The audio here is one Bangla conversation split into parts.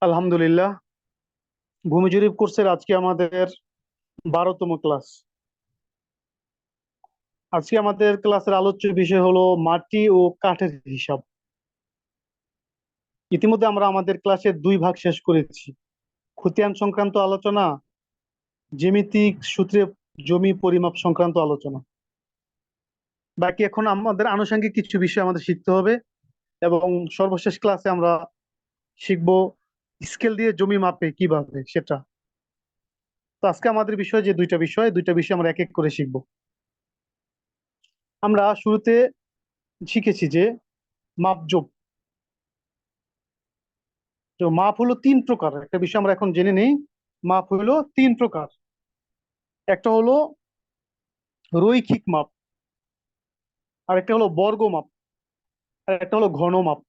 আলহামদুলিল্লাহ। ভূমি জরিপ কোর্সের আজকে আমাদের 12তম ক্লাস। আজকে আমাদের ক্লাসের আলোচ্য বিষয় হলো মাটি ও কাঠের হিসাব। ইতিমধ্যে আমরা আমাদের ক্লাসের দুই ভাগ শেষ করেছি: খতিয়ান সংক্রান্ত আলোচনা, জ্যামিতিক সূত্রে জমি পরিমাপ সংক্রান্ত আলোচনা। বাকি এখন আমাদের আনুষঙ্গিক কিছু বিষয় আমাদের শিখতে হবে, এবং সর্বশেষ ক্লাসে আমরা শিখবো স্কেল দিয়ে জমি মাপে কিভাবে সেটা। তো আজকে আমাদের বিষয় যে দুইটা বিষয় আমরা এক এক করে শিখবো। আমরা শুরুতে শিখেছি যে মাপজোপ। তো মাপ হলো তিন প্রকার, একটা বিষয় আমরা এখন জেনে নেই। মাপ হলো তিন প্রকার। একটা হলো রৈখিক মাপ, আর একটা হলো বর্গ মাপ, আর একটা হলো ঘন মাপ।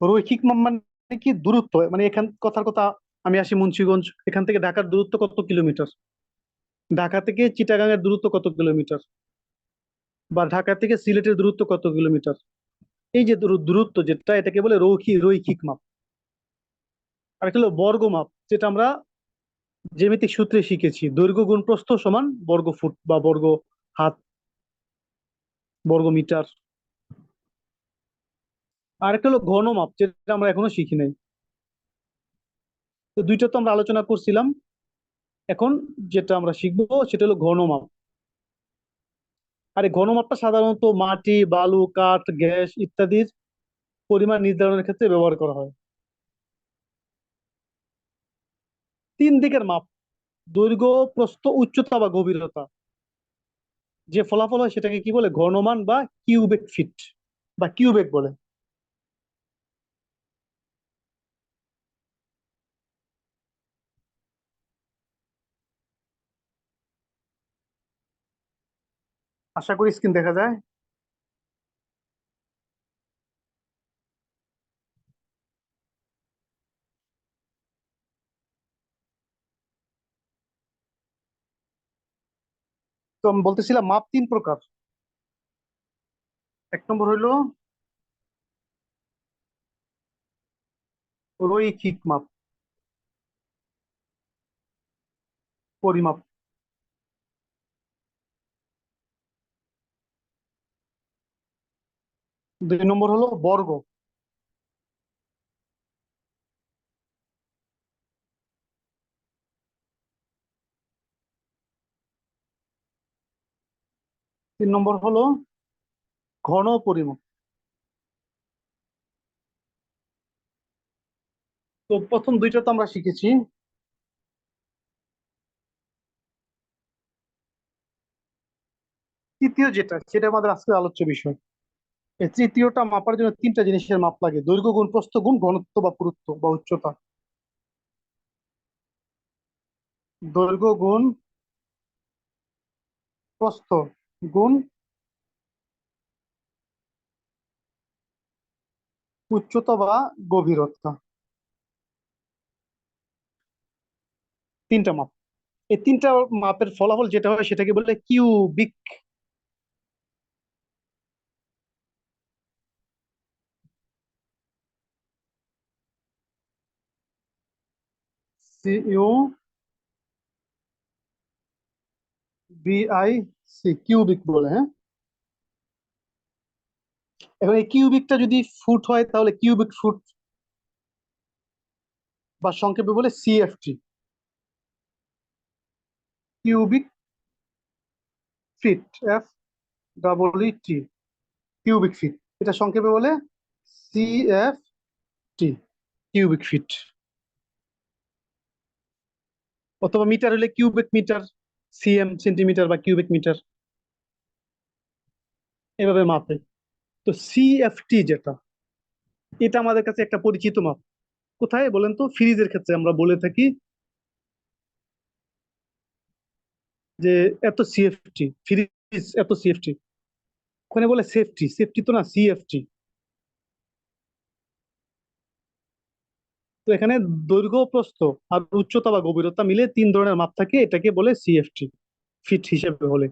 রৈখিক মাপ মানে কি? দূরত্ব, মানে এখান কথার কথা। আমি আসি মুন্সিগঞ্জ, এখান থেকে ঢাকার দূরত্ব কত কিলোমিটার, ঢাকা থেকে চিটাগাং এর দূরত্ব কত কিলোমিটার, বা ঢাকা থেকে সিলেটের দূরত্ব কত কিলোমিটার। এই যে দূরত্ব যেটা, এটাকে বলে রৈখিক মাপ। আর একটা হলো বর্গ মাপ, যেটা আমরা জ্যামিতিক সূত্রে শিখেছি: দৈর্ঘ্য গুণ প্রস্থ সমান বর্গ ফুট বা বর্গ হাত, বর্গ মিটার। আর একটা হলো ঘনমাপ, যেটা আমরা এখনো শিখি নাই। তো দুইটা তো আমরা আলোচনা করছিলাম। এখন যেটা আমরা শিখবো সেটা হলো ঘনমাপ। আর এই ঘনমাপটা সাধারণত মাটি, বালু, কাঠ, গ্যাস ইত্যাদির পরিমাণ নির্ধারণের ক্ষেত্রে ব্যবহার করা হয়। তিন দিকের মাপ: দৈর্ঘ্য, প্রস্থ, উচ্চতা বা গভীরতা। যে ফলাফল হয় সেটাকে কি বলে? ঘনমান বা কিউবিক ফিট বা কিউবেক বলে। আশা করি স্ক্রিন দেখা যায়। তো আমি বলতেছিলাম মাপ তিন প্রকার। এক নম্বর হইলো রৈখিক মাপ, পরিমাপ। দুই নম্বর হলো বর্গ। তিন নম্বর হলো ঘন পরিমাপ। তো প্রথম দুইটা তো আমরা শিখেছি। তৃতীয় যেটা, সেটা আমাদের আজকে আলোচ্য বিষয়। এই তৃতীয়টা মাপার জন্য তিনটা জিনিসের মাপ লাগে: দৈর্ঘ্য গুণ প্রস্থ গুণ ঘনত্ব বা পুরুত্ব বা উচ্চতা। দৈর্ঘ্য গুণ প্রস্থ গুণ উচ্চতা বা গভীরতা। তিনটা মাপ। এই তিনটা মাপের ফলাফল যেটা হয় সেটাকে বলে কিউবিক। CUBIC, কিউবিক বলে, হ্যাঁ। এখন এই কিউবিকটা যদি ফুট হয় তাহলে কিউবিক ফুট, বা সংক্ষেপে বলে CFT, cubic feet. FEET, cubic feet. এটা সংক্ষেপে বলে CFT, কিউবিক ফিট। অথবা মিটার হলে কিউবিক মিটার, সেন্টিমিটার বা কিউবিক মিটার, এভাবে মাপে। তো CFT যেটা, এটা আমাদের কাছে একটা পরিচিত মাপ। কোথায় বলেন তো? ফ্রিজের ক্ষেত্রে আমরা বলে থাকি যে এত CFT, ফ্রিজ এত CFT। ওখানে বলে সেফটি, সেফটি তো না, CFT। তো এখানে দৈর্ঘ্য, প্রস্থ আর উচ্চতা বা গভীরতা মিলে তিন ধরনের মাপ থাকে, এটাকে বলে CFT, ফিট হিসেবে হলে।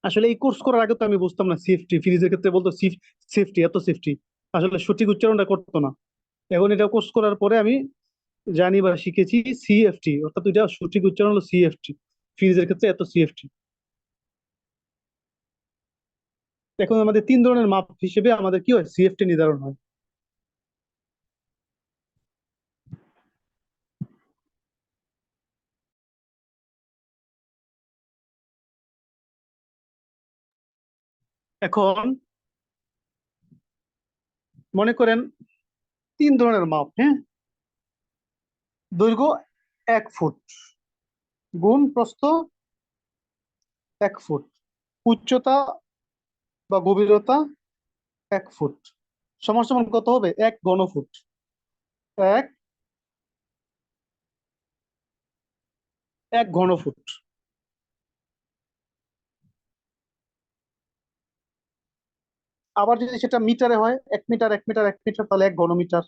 আসলে এই কোর্স করার আগে তো আমি বুঝতাম না CFT, ফ্রিজের ক্ষেত্রে বলতো সেফটি, এত সেফটি। আসলে সঠিক উচ্চারণটা করতো না। এখন এটা কোর্স করার পরে আমি জানি বা শিখেছি সিএফটি, অর্থাৎ এটা সঠিক উচ্চারণ হলো সিএফটি। ফ্রিজের ক্ষেত্রে এত সিএফটি। এখন আমাদের তিন ধরনের মাপ হিসেবে আমাদের কি হয়, সিএফটি নির্ধারণ হয়। এখন মনে করেন তিন ধরনের মাপ, হ্যাঁ। দৈর্ঘ্য 1 ফুট, গুণ প্রস্থ 1 ফুট, উচ্চতা বা গভীরতা 1 ফুট, সমান সমান কত হবে, 1 ঘনফুট। এক 1 ঘনফুট। আবার যদি সেটা মিটারে হয়, 1 মিটার 1 মিটার 1 মিটার, তাহলে 1 ঘনমিটার।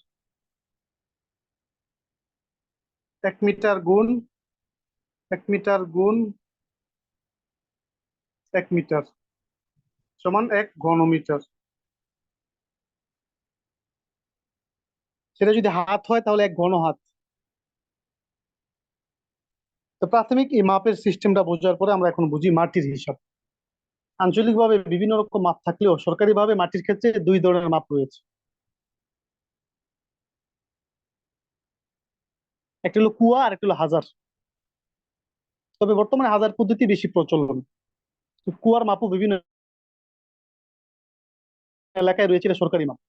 1 মিটার গুণ 1 মিটার সমান 1 ঘনমিটার। সেটা যদি হাত হয় তাহলে 1 ঘন হাত। তো প্রাথমিক এই মাপের সিস্টেমটা বোঝার পরে আমরা এখন বুঝি মাটির হিসাব। আঞ্চলিকভাবে বিভিন্ন রকম মাপ থাকলেও সরকারিভাবে মাটির ক্ষেত্রে দুই ধরনের মাপ রয়েছে। একটা হলো কুয়া আর একটা হলো হাজার। তবে বর্তমানে হাজার পদ্ধতি বেশি প্রচলন। তো কুয়ার মাপও বিভিন্ন এলাকায় রয়েছে, এটা সরকারি মাপ।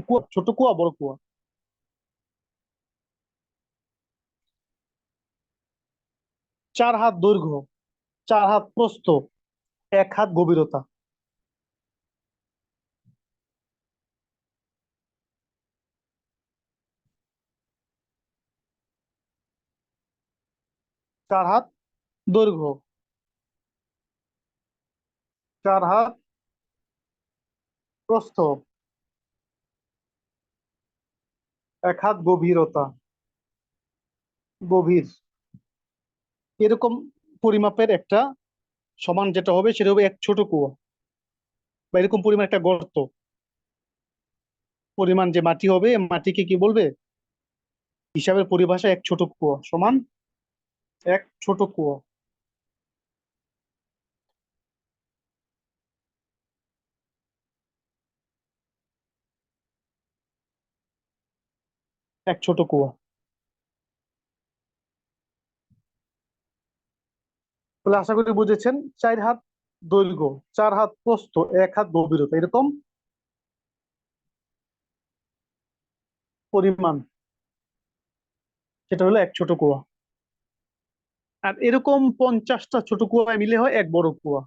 কুয়া, ছোট কুয়া, বড় কুয়া। 4 হাত দৈর্ঘ্য, 4 হাত প্রস্থ, 1 হাত গভীরতা। 4 হাত দৈর্ঘ্য, 4 হাত প্রস্থ, 1 হাত গভীরতা। গভীর, এরকম পরিমাপের একটা সমান যেটা হবে সেটা হবে এক ছোট কুয়া, বা এরকম পরিমাণ একটা গর্ত। পরিমাণ যে মাটি হবে, মাটিকে কি বলবে, হিসাবের পরিভাষায় এক ছোট কুয়া সমান এক ছোট কুয়া। এক ছোট কুয়া। তাহলে আশা করি বুঝেছেন। 4 হাত দৈর্ঘ্য, 4 হাত প্রস্থ, 1 হাত গভীরতা, এরকম পরিমাণ, সেটা হলো এক ছোট কুয়া। আর এরকম 50টা ছোট কুয়া মিলে হয় এক বড় কুয়া।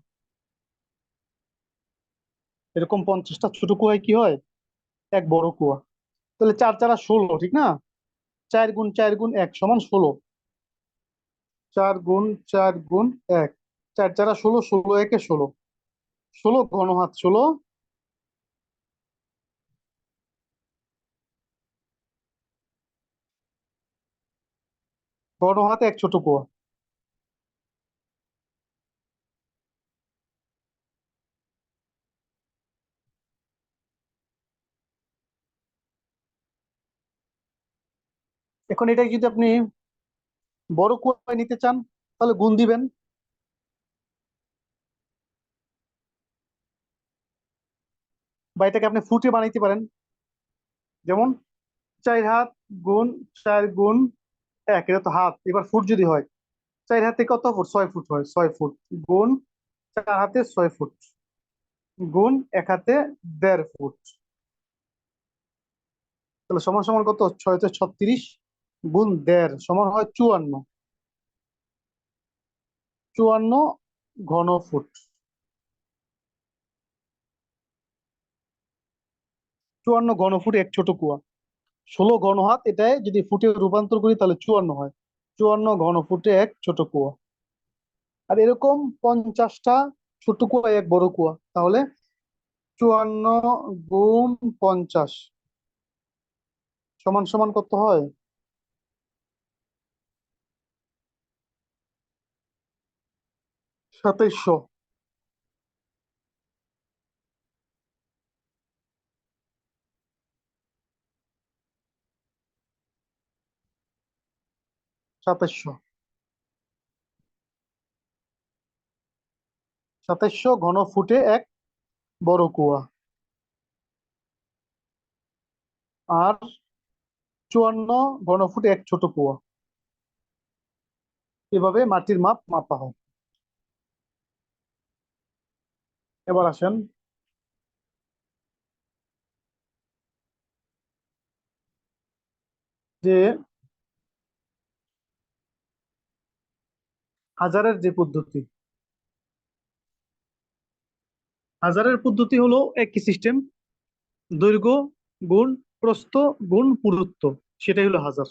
এরকম 50টা ছোট কুয়ায় কি হয়, এক বড় কুয়া। তাহলে 4 4 16, ঠিক না? 4 গুণ 4 গুণ 1 সমান 16। 4 গুণ 4 গুণ 1, 4 4 16, 16 1 16। 16 ঘন হাত, 16 ঘন হাতে এক ছোট কুয়া। এখন এটা যদি আপনি বড় কুয়ায় নিতে চান, তাহলে গুণ দিবেন। বা এটাকে আপনি ফুটে বানাইতে পারেন। যেমন 4 হাত গুণ 4 গুণ 1, এটা তো হাত। এবার ফুট যদি হয়, 4 হাতে কত ফুট, 6 ফুট হয়। 6 ফুট গুণ 4 হাতে 6 ফুট, গুণ 1 হাতে 1.5 ফুট। তাহলে সমান সমান কত, 6 তে 36, গুণ 1.5 সমান হয় 54। 54 ঘনফুট। 54 ঘনফুট এক ছোট কুয়া। 16 ঘন হাত, এটাই যদি ফুটে রূপান্তর করি তাহলে 54 হয়। 54 ঘনফুটে এক ছোট কুয়া। আর এরকম 50টা ছোট কুয়া এক বড় কুয়া, তাহলে 54 গুণ 50 সমান সমান কত হয়, 2700। 2700। 2700 ঘন ফুটে এক বড় কুয়া। আর 54 ঘন ফুটে এক ছোট কুয়া। এভাবে মাটির মাপ মাপা হয়। এবার আসেন, যে হাজারের যে পদ্ধতি, হাজারের পদ্ধতি হলো একই সিস্টেম। দৈর্ঘ্য গুণ প্রস্থ গুণ পুরুত্ব, সেটাই হলো হাজার।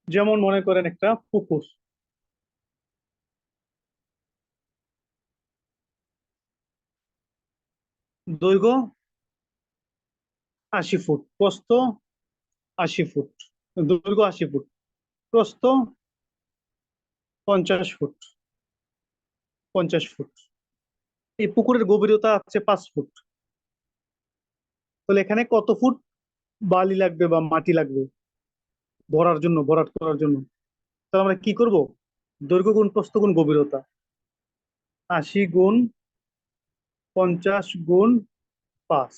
যেমন মনে করেন একটা পুকুর, দৈর্ঘ্য 80 ফুট, প্রস্থ 80 ফুট, দৈর্ঘ্য 80 ফুট, প্রস্থ 50 ফুট, 50 ফুট। এই পুকুরের গভীরতা আছে 5 ফুট। তাহলে এখানে কত ফুট বালি লাগবে বা মাটি লাগবে ভরার জন্য, ভরাট করার জন্য? তাহলে আমরা কি করব? দৈর্ঘ্য গুণ প্রস্থ গুণ গভীরতা, 80 গুণ 50 গুণ 5।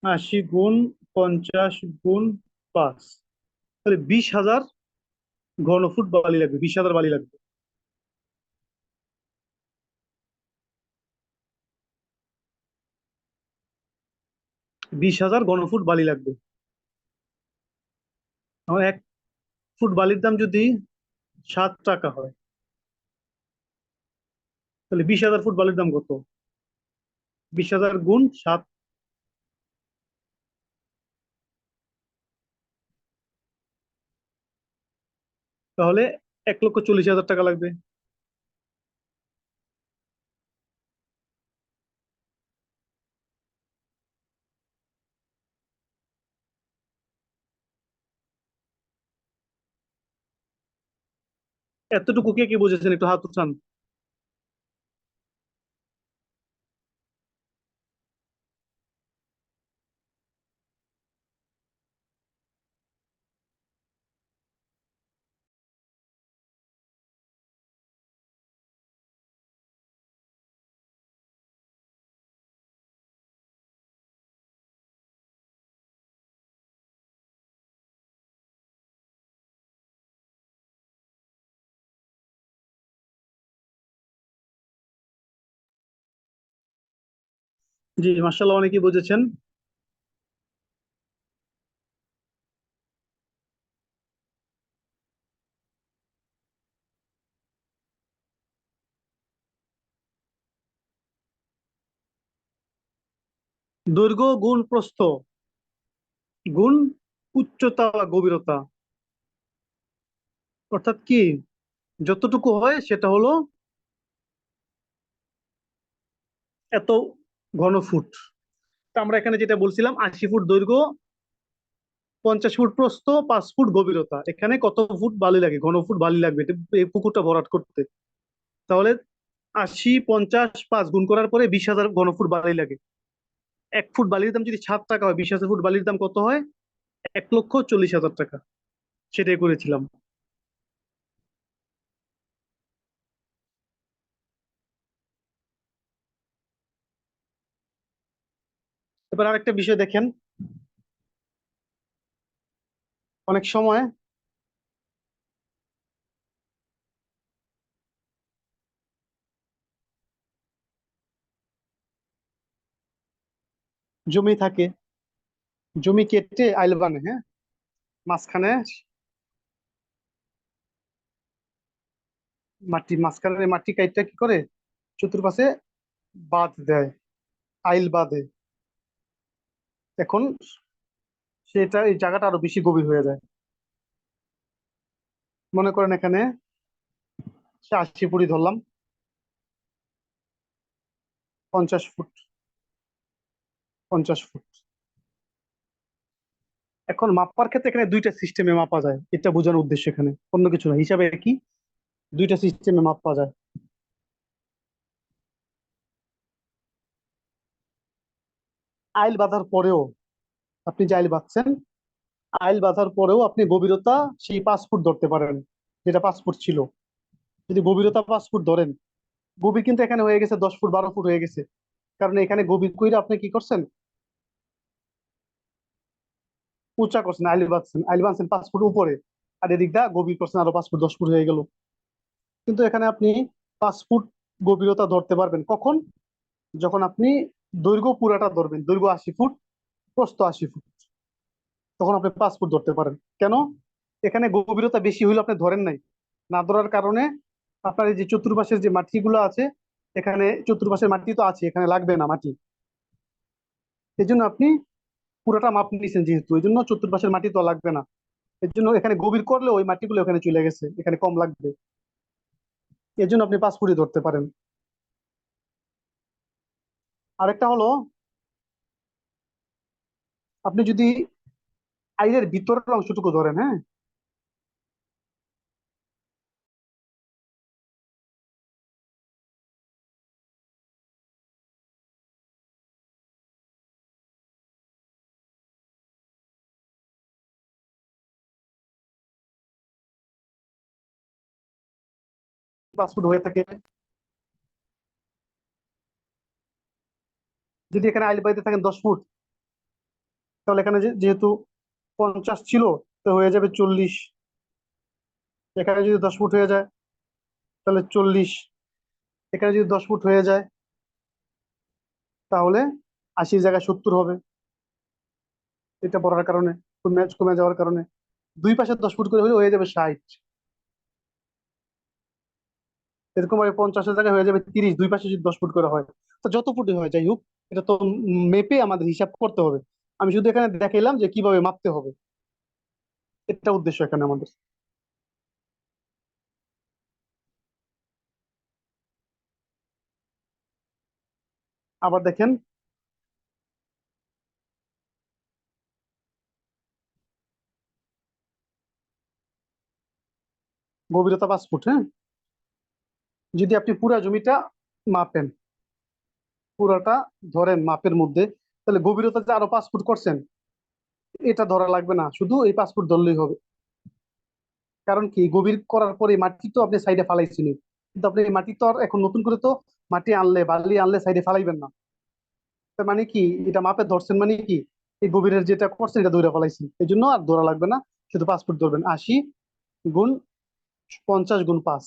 80 গুণ 50 গুণ 5, তাহলে 20,000 ঘনফুট বালি লাগবে, 20,000 বালি লাগবে। 20,000 ঘনফুট বালি লাগবে। আমার 1 ফুট বালির দাম যদি 7 টাকা হয়, তাহলে 20,000 ফুট বালির দাম কত? 20,000 গুণ 7। তাহলে 1,40,000 টাকা লাগবে। এতটুকু কে কি বুঝেছেন একটু হাত উঠান। জি, মার্শাল্লাহ, অনেকেই বুঝেছেন। দৈর্ঘ্য গুণ প্রস্থ গুণ উচ্চতা বা গভীরতা, অর্থাৎ কি, যতটুকু হয় সেটা হলো এত ঘন ফুট। তা আমরা এখানে যেটা বলছিলাম, 80 ফুট দৈর্ঘ্য, 50 ফুট প্রস্থ, 5 ফুট গভীরতা, এখানে কত ফুট বালি লাগে, ঘন ফুট বালি লাগবে এই পুকুরটা ভরাট করতে? তাহলে 80, 50, 5 গুণ করার পরে 20,000 ঘনফুট বালি লাগে। 1 ফুট বালির দাম যদি 7 টাকা হয়, 20,000 ফুট বালির দাম কত হয়? 1,40,000 টাকা। সেটাই করেছিলাম। এবার আরেকটা বিষয় দেখেন, অনেক সময় জমি থাকে, জমি কেটে আইল বানে, হ্যাঁ, মাঝখানে মাঝখানে মাটি কাইটটা কি করে, চতুর্পাশে বাঁধ দেয়, আইল বাঁধে। এখন সেটা এই জায়গাটা আরো বেশি গভীর হয়ে যায়। মনে করেন এখানে সে 80 ফুটই ধরলাম, 50 ফুট, 50 ফুট। এখন মাপার ক্ষেত্রে এখানে দুইটা সিস্টেমে মাপা যায়, এটা বোঝানোর উদ্দেশ্য এখানে, অন্য কিছু না, হিসাবে কি দুইটা সিস্টেমে মাপা যায়। আইল বাঁধার পরেও, আপনি যে আইল বাঁধছেন, আইল বাঁধার পরেও আপনি গভীরতা সেই 5 ফুট ধরতে পারেন, যেটা 5 ফুট ছিল। যদি গভীরতা 5 ফুট ধরেন, গভীর কিন্তু এখানে হয়ে গেছে 10 ফুট, 12 ফুট হয়ে গেছে। কারণ এখানে গভীর কইরা আপনি কি করছেন, উঁচা করছেন, আইল বাঁধছেন, আইল বাঁধছেন 5 ফুট উপরে, আর এদিক দা গভীর করছেন আরো 5 ফুট, 10 ফুট হয়ে গেল। কিন্তু এখানে আপনি 5 ফুট গভীরতা ধরতে পারবেন কখন, যখন আপনি দৈর্ঘ্য পুরাটা ধরবেন, দৈর্ঘ্য 80 ফুট, প্রস্থ 80 ফুট, তখন আপনি 5 ফুট ধরতে পারেন। কেন? এখানে গভীরতা বেশি হইলে আপনি ধরেন নাই, না ধরার কারণে আপনার এই যে চতুর্পাশের যে মাটিগুলো আছে, এখানে চতুর্পাশের মাটি তো আছে, এখানে লাগবে না মাটি। এই জন্য আপনি পুরোটা মাপ নিয়েছেন, যেহেতু এই জন্য চতুর্পাশের মাটি তো লাগবে না। এর জন্য এখানে গভীর করলে ওই মাটিগুলো এখানে চলে গেছে, এখানে কম লাগবে। এর জন্য আপনি 5 ফুটই ধরতে পারেন। আরেকটা হলো, আপনি যদি আইলের ভিতরের অংশটুকু ধরেন, হ্যাঁ, 5 ফুট হয়ে থাকে, যদি এখানে আইল বাইতে থাকেন 10 ফুট, তাহলে এখানে যেহেতু 50 ছিল, তো হয়ে যাবে 40। এখানে যদি 10 ফুট হয়ে যায়, তাহলে 40। এখানে যদি 10 ফুট হয়ে যায়, তাহলে 80 জায়গায় 70 হবে। এটা পড়ার কারণে, কমে কমে যাওয়ার কারণে দুই পাশে 10 ফুট করে হলে হয়ে যাবে 60। এরকম ভাবে 50-এর জায়গায় হয়ে যাবে 30, দুই পাশে যদি 10 ফুট করে হয়। তো যত ফুটে হয় যাই হোক, এটা তো মেপে আমাদের হিসাব করতে হবে। আমি শুধু এখানে দেখাইলাম যে কিভাবে মাপতে হবে, এটা উদ্দেশ্য এখানে আমাদের। আবার দেখেন, গভীরতা 5 ফুট, হ্যাঁ, যদি আপনি পুরা জমিটা মাপেন, পুরাটা ধরেন মাপের মধ্যে, তাহলে গভীরতা যে আরো 5 ফুট করছেন, এটা ধরা লাগবে না, শুধু এই 5 ফুট ধরলেই হবে। কারণ কি, গভীর করার পরে মাটি তো আপনি সাইডে ফালাইছিলেন, কিন্তু আপনি এই মাটি তো আর এখন নতুন করে তো মাটি আনলে, বালি আনলে সাইডে ফালাইবেন না। তার মানে কি, এটা মাপে ধরছেন মানে কি, এই গভীরের যেটা করছেন এটা ধরে ফেলাইছেন, এই জন্য আর ধরা লাগবে না। শুধু 5 ফুট ধরবেন, 80 গুণ 50 গুণ 5।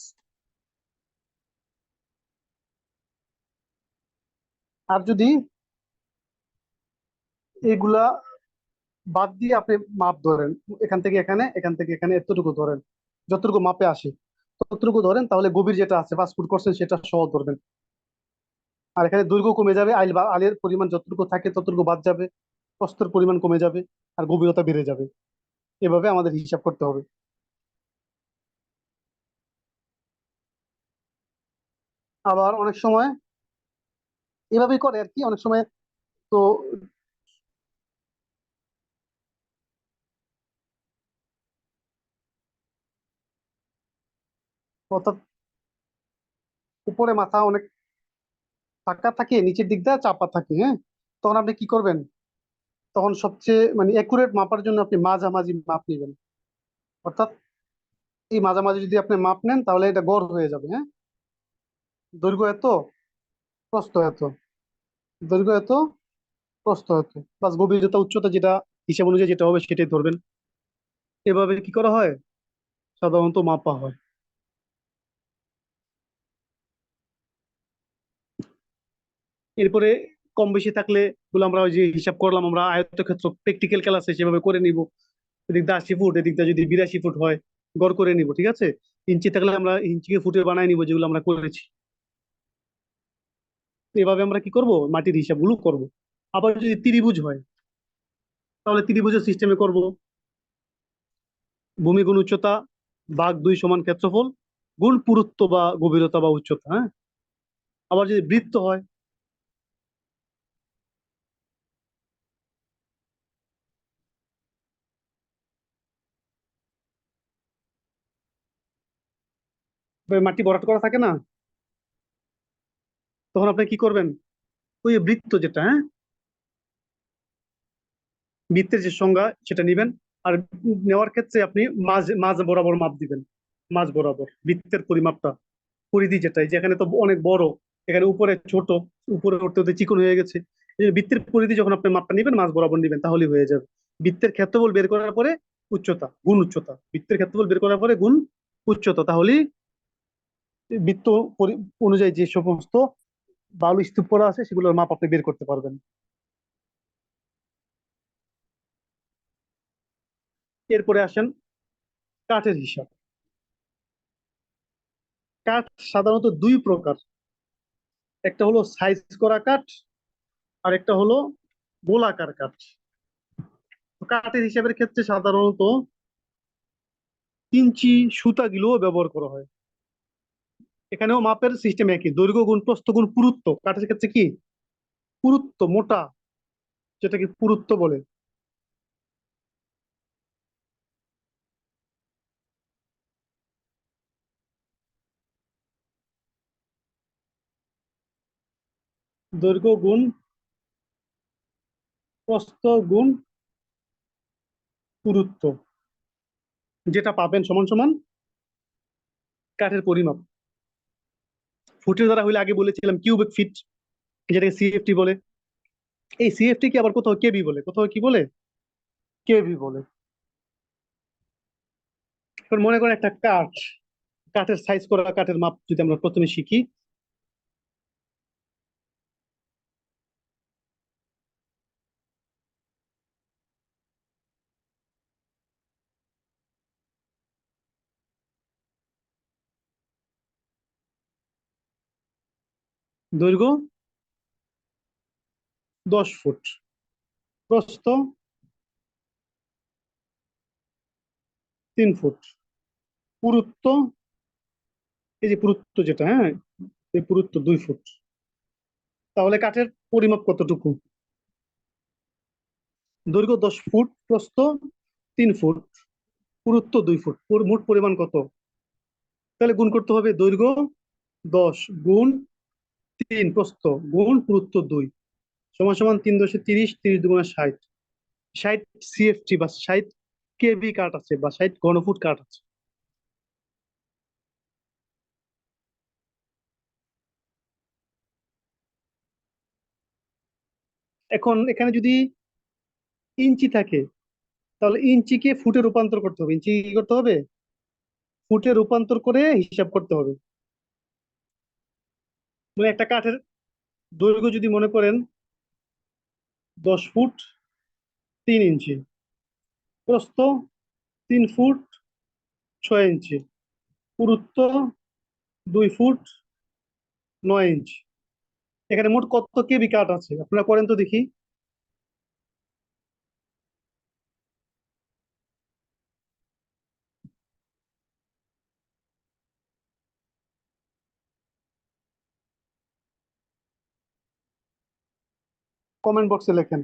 আর যদি এগুলা বাদ দিয়ে আপনি মাপ ধরেন, এখান থেকে এখানে, এখান থেকে এখানে এতটুকু ধরেন, যতটুকু মাপে আসে ততটুকু ধরেন, তাহলে গভীর যেটা আছে 5 ফুট করছেন সেটা সহ ধরবেন। আর এখানে দৈর্ঘ্য কমে যাবে, আইল বা আলের পরিমাণ যতটুকু থাকে ততটুকু বাদ যাবে, প্রস্থের পরিমাণ কমে যাবে, আর গভীরতা বেড়ে যাবে। এভাবে আমাদের হিসাব করতে হবে। আবার অনেক সময় এভাবেই করে আর কি, অনেক সময় তো, অর্থাৎ উপরে মাথা অনেক ফাঁকা থাকে, নিচের দিক দিয়ে চাপা থাকে, হ্যাঁ, তখন আপনি কি করবেন, তখন সবচেয়ে মানে একুরেট মাপার জন্য আপনি মাঝামাঝি মাপ নেবেন। অর্থাৎ এই মাঝামাঝি যদি আপনি মাপ নেন, তাহলে এটা গড় হয়ে যাবে, হ্যাঁ, দৈর্ঘ্য এত, প্রস্থ এত, দৈর্ঘ্য এত, প্রস্থ এত, প্লাস গভীরতা উচ্চতা যেটা হিসাব অনুযায়ী যেটা হবে সেটাই ধরবেন। এভাবে কি করা হয়, সাধারণত মাপা হয়। এরপরে কম বেশি থাকলে গুলো আমরা ওই যে হিসাব করলাম, আমরা আয়তক্ষেত্র প্র্যাকটিক্যাল ক্লাসে সেভাবে করে নিব। এদিক দিয়ে 80 ফুট, এদিক দিয়ে যদি 82 ফুট হয়, গড় করে নিব, ঠিক আছে। ইঞ্চি থাকলে আমরা ইঞ্চিকে ফুটে বানায় নিব, যেগুলো আমরা করেছি। তো এভাবে আমরা কি করব, মাটির হিসাবগুলো করব। আবার যদি ত্রিভুজ হয়, তাহলে ত্রিভুজের সিস্টেমে করব। ভূমি গুণ উচ্চতা ভাগ 2 সমান ক্ষেত্রফল গুণ পুরুত্ব বা গভীরতা বা উচ্চতা। হ্যাঁ, আবার যদি বৃত্ত হয়, মাটি ভরাট করা থাকে না, তখন আপনি কি করবেন? ওই বৃত্ত যেটা, হ্যাঁ, বৃত্তের যে সংজ্ঞা সেটা নিবেন। আর নেওয়ার ক্ষেত্রে আপনি মাঝ মাঝ বরাবর মাপ দিবেন। মাঝ বরাবর বৃত্তের পরিমাপটা, পরিধি যেটা, এই যে এখানে তো অনেক বড়, এখানে উপরে ছোট, উপরে উঠতে হতে চিকন হয়ে গেছে। এই যে বৃত্তের পরিধি যখন আপনি মাপটা নিবেন মাঝ বরাবর নিবেন, তাহলেই হয়ে যাবে। বৃত্তের ক্ষেত্রফল বের করার পরে উচ্চতা গুণ উচ্চতা, বৃত্তের ক্ষেত্রফল বের করার পরে গুণ উচ্চতা, তাহলেই বৃত্ত অনুযায়ী যে সমস্ত বালু স্তূপ করা আছে সেগুলোর মাপ আপনি বের করতে পারবেন। এরপরে আসেন কাঠের হিসাব। কাঠ সাধারণত দুই প্রকার, একটা হলো সাইজ করা কাঠ, আর একটা হলো গোলাকার কাঠ। তো কাঠের হিসাবের ক্ষেত্রে সাধারণত ইঞ্চি সুতাগুলো ব্যবহার করা হয়। এখানেও মাপের সিস্টেম একই, দৈর্ঘ্য গুণ প্রস্থ গুণ পুরুত্ব। কাঠের ক্ষেত্রে কি পুরুত্ব, মোটা, যেটাকে পুরুত্ব বলে। দৈর্ঘ্য গুণ প্রস্থ গুণ পুরুত্ব, যেটা পাবেন সমান সমান কাঠের পরিমাপ। ফুটের দ্বারা হইলে আগে বলেছিলাম কিউবিক ফিট, যেটাকে সিএফটি বলে। এই সিএফটি কে আবার কোথাও কেবি বলে, কোথাও কি বলে, কেবি বলে। এখন মনে করেন একটা কাঠ, কাঠের সাইজ করা কাঠের মাপ যদি আমরা প্রথমে শিখি। দৈর্ঘ্য 10 ফুট, প্রস্থ 3 ফুট, পুরুত্ব, এই যে পুরুত্ব যেটা, হ্যাঁ, এই পুরুত্ব 2 ফুট। তাহলে কাঠের পরিমাপ কতটুকু? দৈর্ঘ্য 10 ফুট, প্রস্থ 3 ফুট, পুরুত্ব 2 ফুট, মোট পরিমাণ কত? তাহলে গুণ করতে হবে, দৈর্ঘ্য 10 গুণ 3, প্রস্থ গুণ পুরুত্ব 2, সমান সমান 3×10 = 30, 30 × 60, 60 সিএফটি বা 60 কেবি কাঠ আছে বা 60 ঘনফুট কাঠ আছে। এখন এখানে যদি ইঞ্চি থাকে, তাহলে ইঞ্চিকে ফুটে রূপান্তর করতে হবে। ইঞ্চি কি করতে হবে? ফুটে রূপান্তর করে হিসাব করতে হবে। মানে একটা কাঠের দৈর্ঘ্য যদি মনে করেন 10 ফুট 3 ইঞ্চি, প্রস্থ 3 ফুট 6 ইঞ্চি, পুরুত্ব 2 ফুট 9 ইঞ্চি, এখানে মোট কত কেবি কাঠ আছে আপনারা করেন তো দেখি। কমেন্ট বক্সে লেখেন।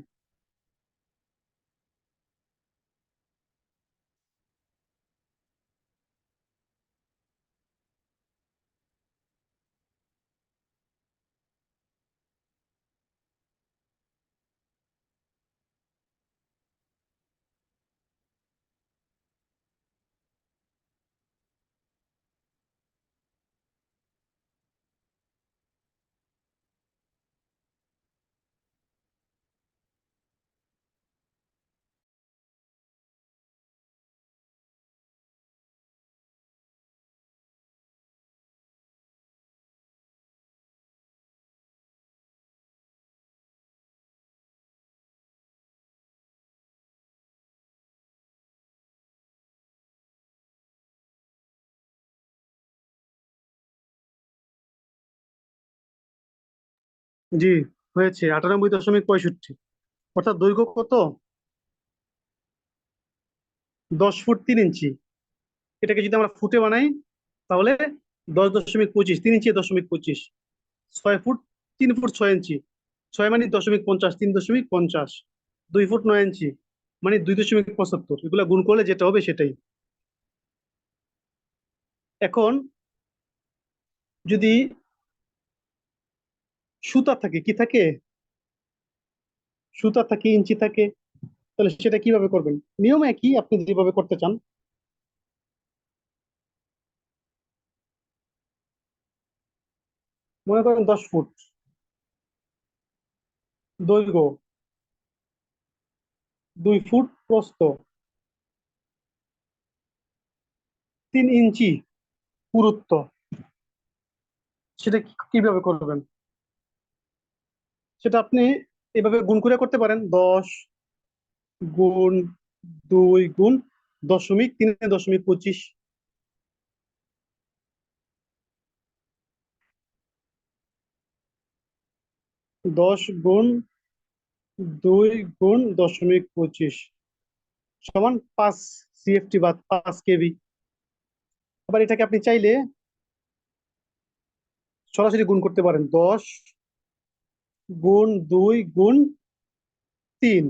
জি, হয়েছে 98.65, অর্থাৎ দৈর্ঘ্য কত? 10 ফুট 3 ইঞ্চি। এটাকে যদি আমরা ফুটে বানাই তাহলে 10.25, 3 ইঞ্চি 10.25, 6 ফুট 3 ফুট 6 ইঞ্চি, 6 মানে 0.50, 3.50, 2 ফুট 9 ইঞ্চি মানে 2.75, এগুলা গুণ করলে যেটা হবে সেটাই। এখন যদি সুতা থাকে, কি থাকে, সুতা থাকে, ইঞ্চি থাকে, তাহলে সেটা কিভাবে করবেন? নিয়ম একই, আপনি যেভাবে করতে চান। মনে করেন 10 ফুট দৈর্ঘ্য, 2 ফুট প্রস্থ, 3 ইঞ্চি পুরুত্ব, সেটা কিভাবে করবেন? সেটা আপনি এভাবে গুণ করে করতে পারেন। 10 গুণ 2 গুণ 0.3 10 গুণ 2 গুণ 0.25 সমান 5 CFT বা 5 KB। আবার এটাকে আপনি চাইলে সরাসরি গুণ করতে পারেন। 10 গুণ 2 গুণ 3।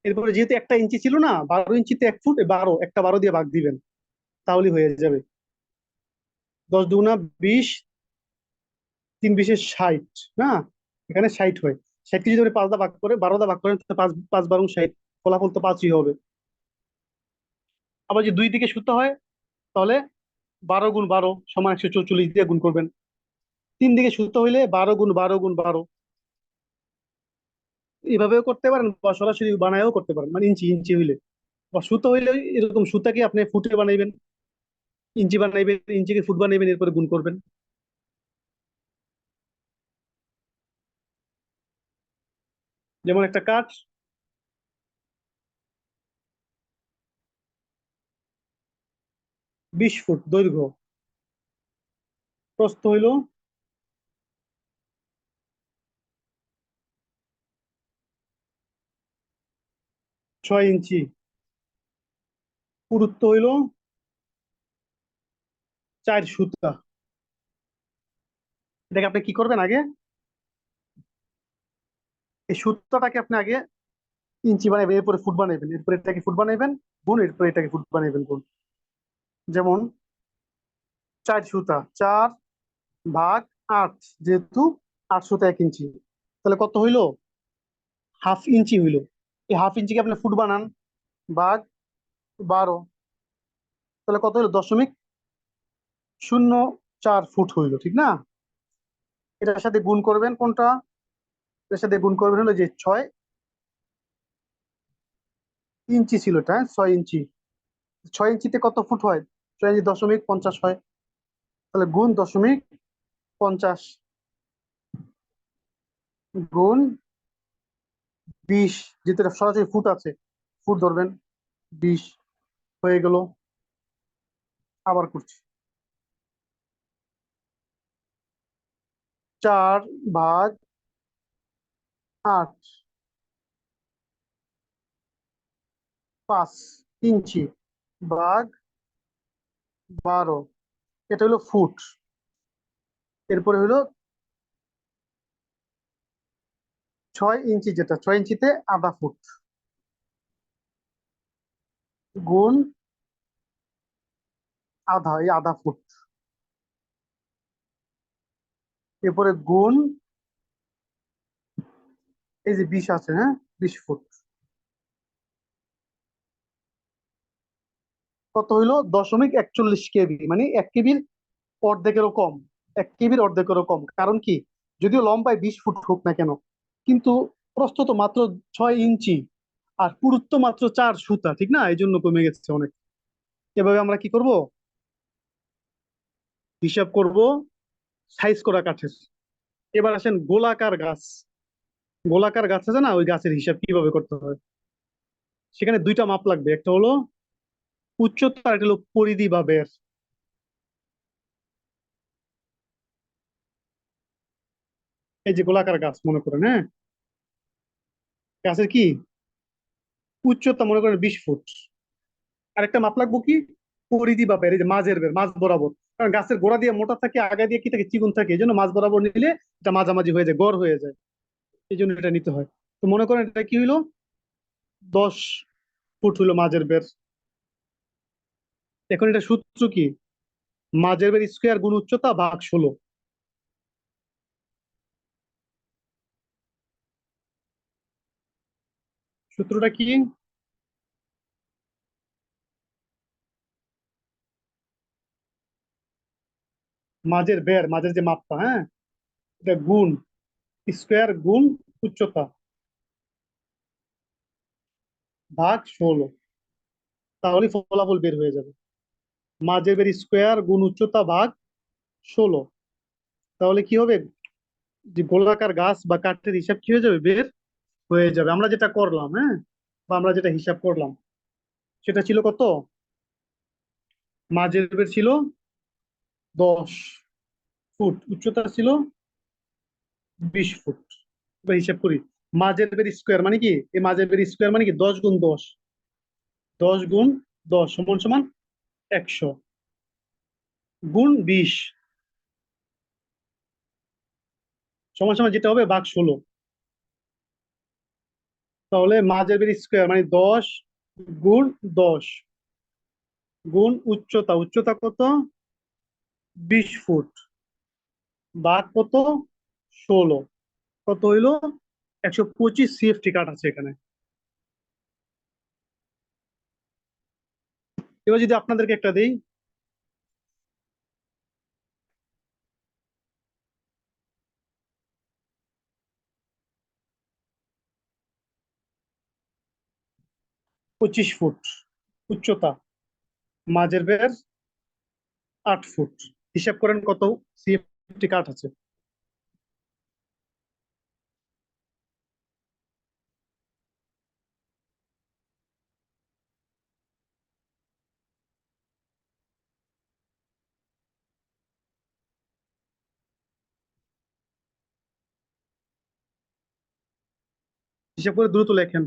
এরপরে যেহেতু একটা ইঞ্চি ছিল না, 12 ইঞ্চিতে 1 ফুট, 12, একটা 12 দিয়ে ভাগ দিবেন, তাহলেই হয়ে যাবে। 10 দুগুণা 20, 3 20-এ 60, না, এখানে 60 হয়। 60কে যদি আপনি 5 দা ভাগ করে 12 দা ভাগ করেন তাহলে 5 5 12 60, ফলাফল তো 5ই হবে। আবার যদি দুই দিকে সূত্র হয় তাহলে 12 গুণ 12 সমান 144 দিয়ে গুণ করবেন। 3 দিকে সূত্র হইলে 12 গুণ 12 গুণ 12, এইভাবেও করতে পারেন বা সরাসরি বানায়ও করতে পারেন, মানে ইঞ্চি ইঞ্চি হইলে। বা সুতো হইলে এরকম সুতাকে আপনি ফুটে বানাইবেন, ইঞ্চি বানাইবেন, ইঞ্চিকে ফুট বানাইবেন, এরপরে গুণ করবেন। যেমন একটা কাঠ 20 ফুট দৈর্ঘ্য, প্রস্থ হইল 6 ইঞ্চি, পুরুত্ব হইল 4 সুতা। এটাকে আপনি কি করবেন? আগে এই সুতাটাকে আপনি আগে ইঞ্চি বানাইবেন, এরপরে ফুট বানাইবেন, এরপরে এটাকে ফুট বানাইবেন গুণ, এরপরে এটাকে ফুট বানাইবেন গুণ। যেমন 4 সুতা, 4/8, যেহেতু 8 সুতা 1 ইঞ্চি, তাহলে কত হইলো? হাফ ইঞ্চি হইলো। এই হাফ ইঞ্চিকে আপনি ফুট বানান, ভাগ 12, তাহলে কত হইলো? 0.04 ফুট হইলো, ঠিক না? এটার সাথে গুণ করবেন কোনটা? এটার সাথে গুণ করবেন হলো যে 6 ইঞ্চি ছিল এটা, হ্যাঁ, 6 ইঞ্চি। 6 ইঞ্চিতে কত ফুট হয়? 6 ইঞ্চি 0.50 হয়, তাহলে গুণ 0.50 গুণ 20, যেহেতু এটা সরাসরি ফুট আছে, ফুট ধরবেন, 20 হয়ে গেল। আবার করছি, 4/8, 5 ইঞ্চি ভাগ 12, এটা হলো ফুট। এরপরে হলো 6 ইঞ্চি, যেটা 6 ইঞ্চিতে আধা ফুট, গুণ আধা, এই আধা ফুট, এরপরে গুণ এই যে 20 আছে, হ্যাঁ, 20 ফুট, কত হইলো? 0.41 কেবি, মানে 1 কেবির অর্ধেকেরও কম। 1 কেবির অর্ধেকেরও কম, কারণ কি? যদিও লম্বায় 20 ফুট হোক না কেন, কিন্তু প্রস্থ তো মাত্র 6 ইঞ্চি, আর পুরুত্ব মাত্র 4 সুতা, ঠিক না? এই জন্য কমে গেছে অনেক। এভাবে আমরা কি করব? হিসাব করব সাইজ করা কাঠের। এবার আসেন গোলাকার গাছ। গোলাকার গাছ আছে না, ওই গাছের হিসাব কিভাবে করতে হয়? সেখানে দুইটা মাপ লাগবে, একটা হলো উচ্চতা, আর একটা হলো পরিধি বা ব্যাস। এই যে গোলাকার গাছ মনে করেন, হ্যাঁ, গাছের কি উচ্চতা মনে করেন 20 ফুট, আরেকটা মাপ লাগবো কি, পরিধি বা বের, এই যে মাঝের বের, মাঝ বরাবর। কারণ গাছের গোড়া দিয়ে মোটা থাকে, আগা দিয়ে কি থাকে, চিকন থাকে, এই জন্য মাঝ বরাবর নিলে এটা মাঝামাঝি হয়ে যায়, গড় হয়ে যায়। এই জন্য এটা নিতে হয়। তো মনে করেন এটা কি হইলো, 10 ফুট হইলো মাঝের বের। এখন এটা সূত্র কি, মাঝের বের স্কোয়ার গুণ উচ্চতা ভাগ 16। সূত্রটা কি, মাঝের বের, মাঝের যে মাপটা, হ্যাঁ, এটা গুণ স্কোয়ার গুণ উচ্চতা ভাগ 16, তাহলে ফলাফল বের হয়ে যাবে। মাঝের বের স্কোয়ার গুণ উচ্চতা ভাগ 16, তাহলে কি হবে, যে গোলাকার গাছ বা কাঠের হিসাব কি হয়ে যাবে, বের হয়ে যাবে। আমরা যেটা করলাম, হ্যাঁ, বা আমরা যেটা হিসাব করলাম, সেটা ছিল কত, মাঝের বের ছিল 10 ফুট, উচ্চতা ছিল 20 ফুট। এবার হিসাব করি, মাঝের বের স্কোয়ার মানে কি, এই মাঝের বের স্কোয়ার মানে কি, 10 গুণ 10, 10 গুণ 10 সমান সমান 100, গুণ 20 সমান সমান যেটা হবে ভাগ 16। তাহলে মাঝের বের স্কোয়ার মানে 10 গুণ 10 গুণ উচ্চতা, উচ্চতা কত, 20 ফুট, ভাগ কত, 16, কত হইলো, 125 CFT কাঠ আছে এখানে। এবার যদি আপনাদেরকে একটা দেই, 25 ফুট উচ্চতা, মাঝের বের 8 ফুট, হিসাব করেন কত CFT কাঠ আছে। হিসাব করে দ্রুত লেখেন।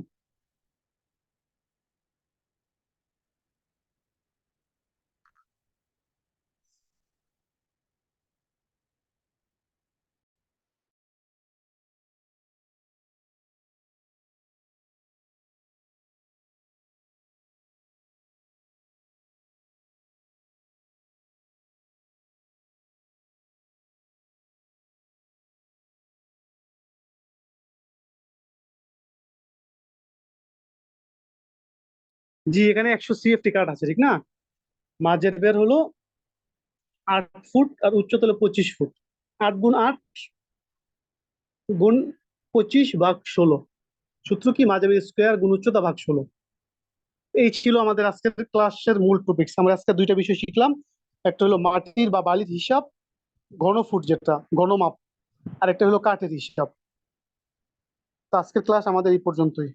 জি, এখানে 100 CFT কাঠ আছে, ঠিক না? মাঝের বের হলো 8 ফুট আর উচ্চতা হলো 25 ফুট। 8 গুণ 8 গুণ 25 ভাগ 16, সূত্র কি, মাঝের বের স্কোয়ার গুণ উচ্চতা ভাগ 16। এই ছিল আমাদের আজকের ক্লাসের মূল টপিকস। আমরা আজকে দুইটা বিষয় শিখলাম, একটা হলো মাটির বা বালির হিসাব, ঘনফুট যেটা ঘনমাপ, আর একটা হলো কাঠের হিসাব। তো আজকের ক্লাস আমাদের এই পর্যন্তই।